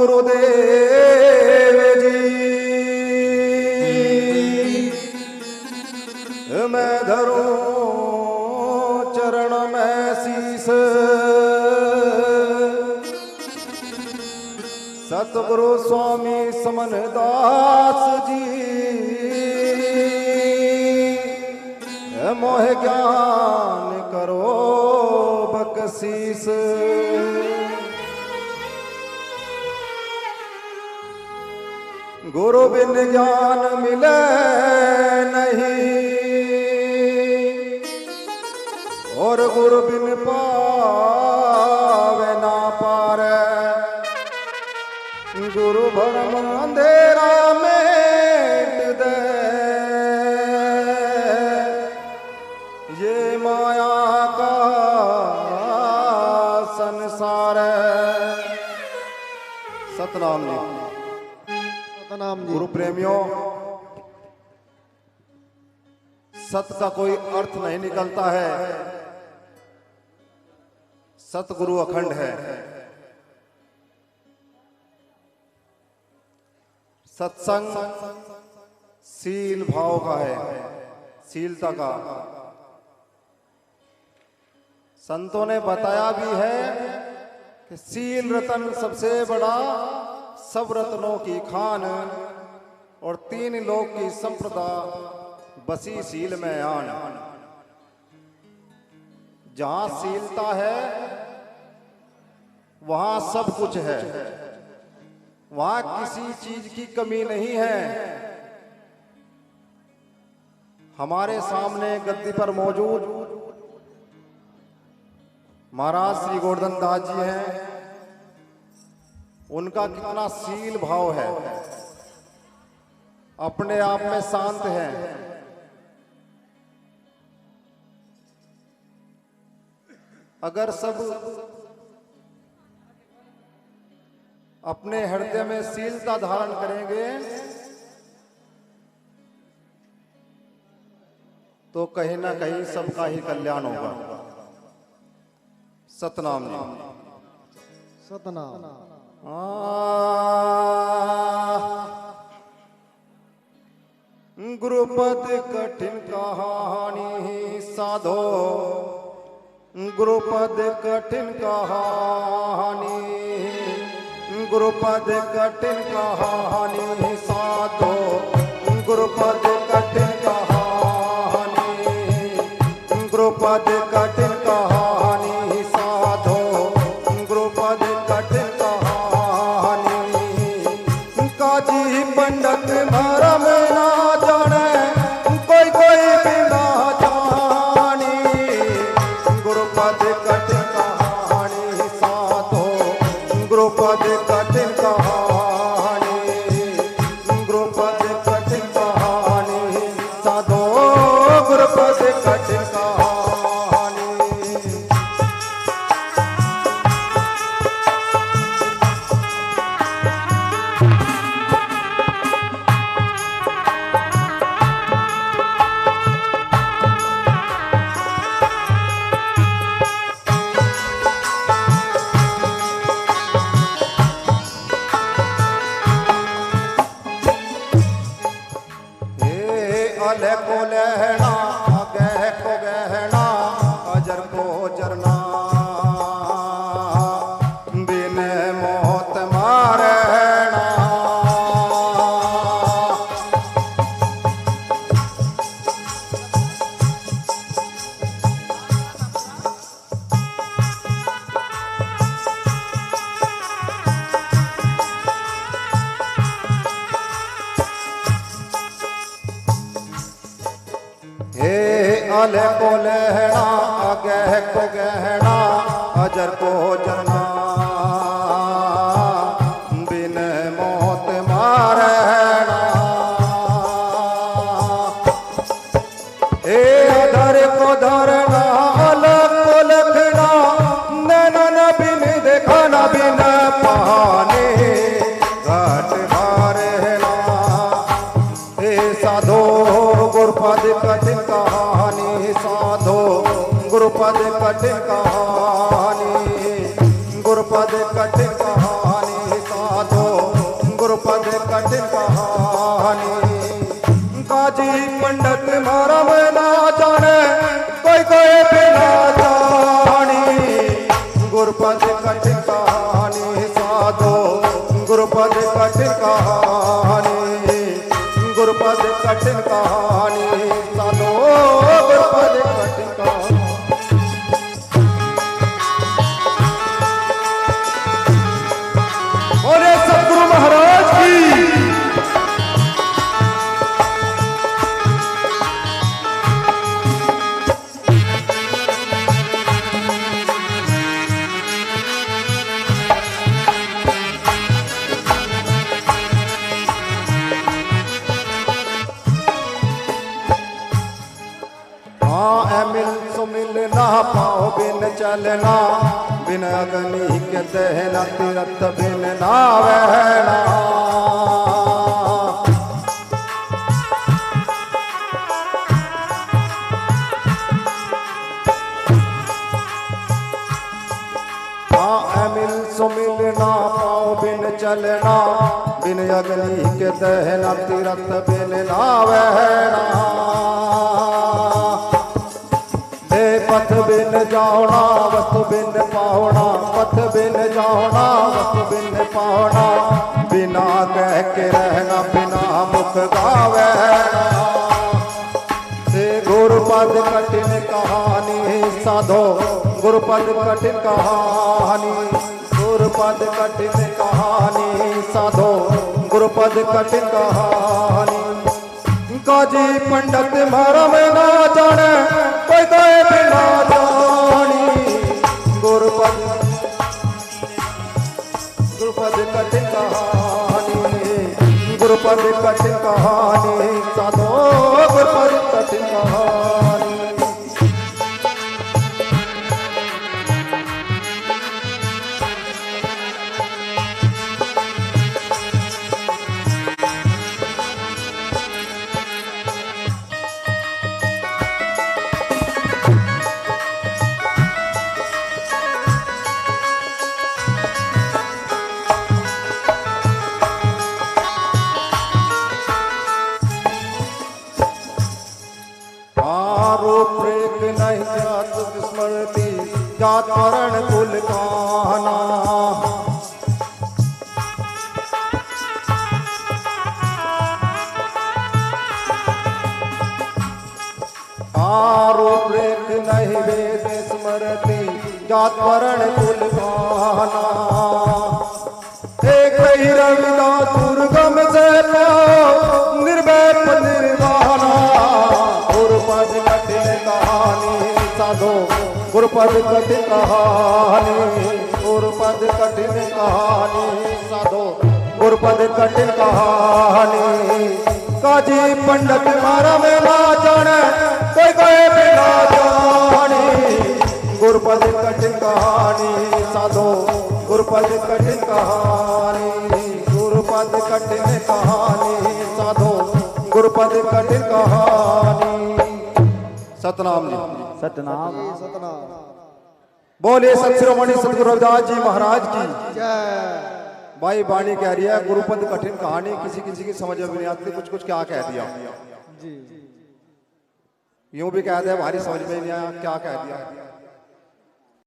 गुरुदेव जी मैं धरूं चरण में शीस सतगुरु स्वामी समनदास जी मोह ज्ञान करो बकसीस गुरु बिन ज्ञान मिले नहीं और गुरु बिन पावे ना पारे गुरु भरम अंधेरा मेट दे ये माया का संसार सतनाम जी सतनाम जी। गुरु प्रेमियों, सत का कोई अर्थ नहीं निकलता है, सतगुरु अखंड है। सत्संग सील भाव का है, सीलता का। संतों ने बताया भी है कि सील रतन सबसे बड़ा, सब रत्नों की खान और तीन लोक की संप्रदा बसी सील में आन। जहां सीलता है वहां सब कुछ है, वहां किसी चीज की कमी नहीं है। हमारे सामने गद्दी पर मौजूद महाराज श्री गोवर्धन दास जी हैं, उनका कितना सील भाव है, अपने आप में शांत है। अगर सब अपने हृदय में सीलता धारण करेंगे तो कहीं ना कहीं सबका ही कल्याण होगा। सतनाम जी सतनाम। गुरुपद कठिन कहानी साधो, गुरुपद कठिन कहानी, गुरुपद कठिन कहानी साधो, गुरुपद कठिन कहानी, गुरुपद कठिन कहानी साधो, गुरुपद कठिन कहानी। काजी पंडित मरम ना जाने, कोई कोई भी ना जानी, गुरुपद कठिन कहानी साधो, गुरुपद कठिन कहानी, गुरुपद कठिन कहानी साधो, गुरुपद कठिन कहानी। अले को लहना गह को गहना अजर को जरना बिन मौत मारना। अले को लहना गह को गहना अजर को जरना बिन मौत मारना। अधर को धरना अलग को लखना नैनन बिन देखना बिन पाने घाट मारना। साधो गुरुपद कठिन कहानी साधो, गुरुपद कठिन कहानी, गुरुपद कठिन कहानी साधो, गुरुपद कठिन कहानी। काजी पंडित मारा में ना जाने कोई कोई बिना जानी। गुरुपद कठिन कहानी साधो गुरुपद कठिन कहानी। गुरुपद कठिन कहानी साधो गुरुपद कठिन कहानी। बोले सतगुरु महाराज की। मिल सुमिल ना पाओ बिन चलना। बिन अग्नि के दहना तीरथ बिन ना बहना। मिल सुमिल ना पाओ बिन चलना। बिन अग्नि के दहना तीरथ बिन ना बहना। पथ बिन जाओना वस्तु बिन पावना। पथ बिन जाओना वस्तु बिन पावना। बिना कह के रहना बिना मुख गावैना। से गुरुपद कठिन कहानी साधो गुरुपद कठिन कहानी। गुरुपद कठिन कहानी साधो गुरुपद कठिन कहानी। काजी पंडित मारा में ना जाने कोई कोई बिना जानी। गुरुपद कठिन कहानी। गुरुपद कठिन कहानी साधो गुरुपद कठिन कहानी। रूपरेख नहीं जात स्मृति जात वर्ण कुल काना। रूपरेख नहीं वेद स्मृति जात वर्ण कुल काना। एक ही रविदास दुर्गम से निर्भय निर्वाणा। गुरुपद कठिन कहानी साधो गुरुपद कठिन कहानी। गुरुपद कठिन कहानी साधो गुरुपद कठिन कहानी। काजी पंडित मारा में ना जाने कोई कोई बिना जानी। गुरुपद कठिन कहानी साधो गुरुपद कठिन कहानी। गुरुपद कठिन कहानी साधो गुरुपद कठिन कहानी। सतनाम जी सतनाम। बोले सत्शिरोमणि सतगुरु रविदास जी महाराज की जय। भाई वाणी कह रही है गुरुपद कठिन कहानी। किसी किसी की समझ में नहीं आती कुछ कुछ क्या कह दिया जी। यूं भी कह दिया हमारी समझ में नहीं आया क्या कह दिया।